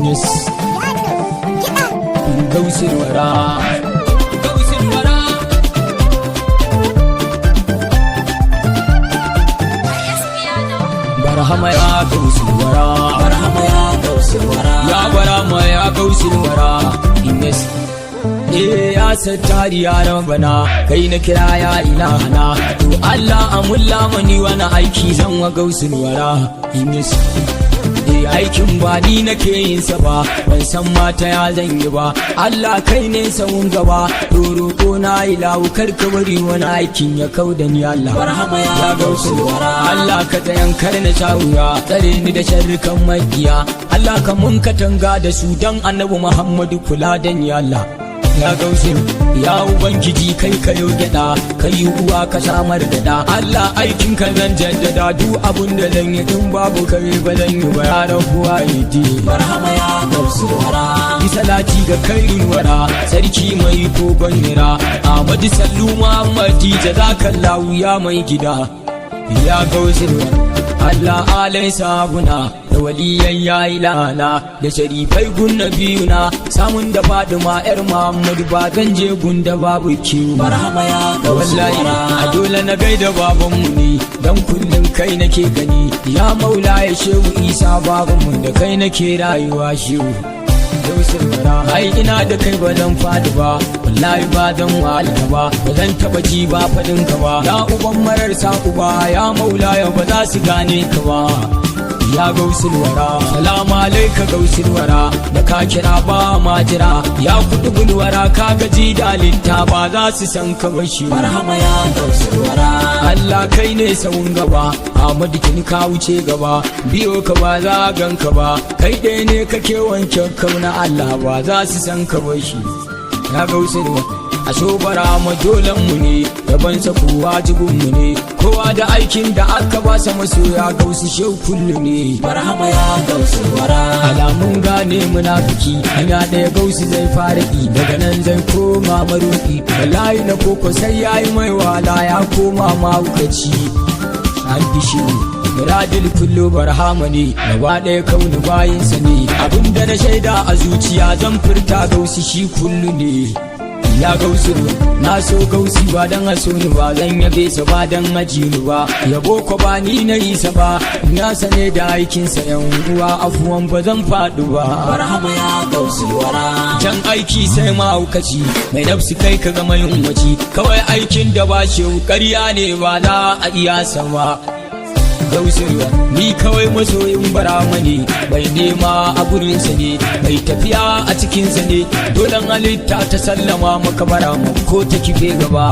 Yes. Gausil Wara. Gausil Wara. Barhama ya Gausil Wara. Barhama ya Gausil Wara. Ya barhama ya Gausil Wara. Yes. Ya sattari ya rabana kai na kira ya ilahana to Allah amulla mani wani aiki zan wa Gausil Wara. Yes. Aikin ba ni nake yin sa ba ban san mata ya zan yi ba Allah kai ne sawun gaba roƙo na ilahu karka bari wani aikin ya kauda ni Allah. Barhama ya Gausil Wara. Allah ka tayankar na shawuya tsare ni da sharrukan makiya Allah ka mun katanga da su dan Annabi Muhammadu kula da ni Allah. Ya Gausil ya ubangiji kai kayo gyada kai uwa ka samar gada Allah aikin ka zan jaddada duk abun da zan yi in babu kai ba zan yi ba ya rabuwa yidi. Barhama ya Gausil Wara. Yi salati ga kairin wara sarki mai kogon hira Ahmadu Sallu Muhammadi jazakallahu ya mai gida. Ya Gausil Allah alai sabuna da waliyan yayi lana da sharifai gunna biyuna samun da Fadima yar Muhammad ba zan je gunda babu kiwo. Barhama ya Gausil Wara. A dole na gaida babanmu ne dan kullum kai nake gani ya maula ya shehu Isa babanmu da kai nake rayuwa shehu. Gausil Wara ai ina da kai ba zan fadi ba wallahi ba zan walta ba ba zan taba ji ba fadin ka ba ya uban mararsa uba ya maula ya ba za su gane ka ba. Ya Gausil Wara salamu alaika Gausil Wara da ka kira ba ma jira ya kudu bulwara ka gaji da litta ba za su san ka ba shi. Barhama ya Gausil Wara. Allah kai ne sawun gaba Ahmadu kin ka wuce gaba biyo ka ba za gan ka ba kai ɗaya ne kake wanke kauna Allah ba za su san ka ba shi. Ya Gausil Wara a sobara madolan mu ne gaban sa kowa jibin mu ne kowa da aikin da aka ba sa masoya Gausu shehu kullu ne. Barhama ya Gausil Wara. Alamun gane munafiki hanya ɗaya Gausu zai fara ki daga nan zai koma maruki wallahi na koko sai yayi mai wala ya koma mahaukaci. An fishi muradil kullu barhama ne gaba ɗaya kauni bayinsa ne abinda na shaida a zuciya zan furta Gausu shi kullu ne. Ya Gausil na so Gausi ba dan aso ni ba zan yabe sa ba dan ajini ba yabo ko ba ni na yi sa ba na sane da aikin sa yan uwa afuwan ba zan faɗi ba. Barhama ya Gausil Wara. Jan aiki sai mahaukaci mai nafsi kai ka gama yin waci kawai aikin da ba shi ƙarya ne ba za a iya sama. Gausil ni kawai masoyin barama ne bai nema a gurinsa ne bai tafiya a cikinsa ne dole halitta ta sallama maka barama ko ta kife gaba.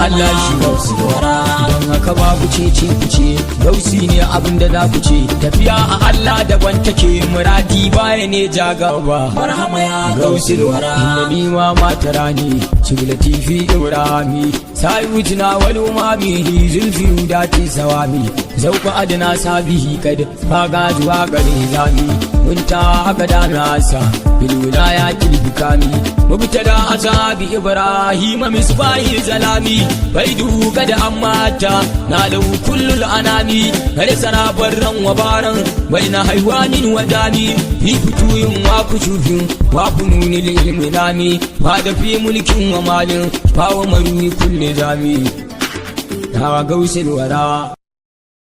Allah shi Gausil Wara don haka babu cece kuce Gausi ne abin da za ku ce tafiya a Allah daban take muradi baya ne ja gaba. Barhama ya Gausil Wara. inna ni ma matara ne shigilati fi ibrahimi sai wujina wal umami zulfi udati sawami zauka adana sabihi kad faga zuwa gare zami munta aka da nasa bilwila ya kilbikami mubtada asabi ibrahim misbahi zalami baidu kad ammata na lahu kullul anami hare sana barran wa baran baina haywanin wadani fi futuyin wa kushufin wa fununi lil ilminami wa da fi mulkin wa malin fa wa maruni kulli zami. Ya Gausil Wara.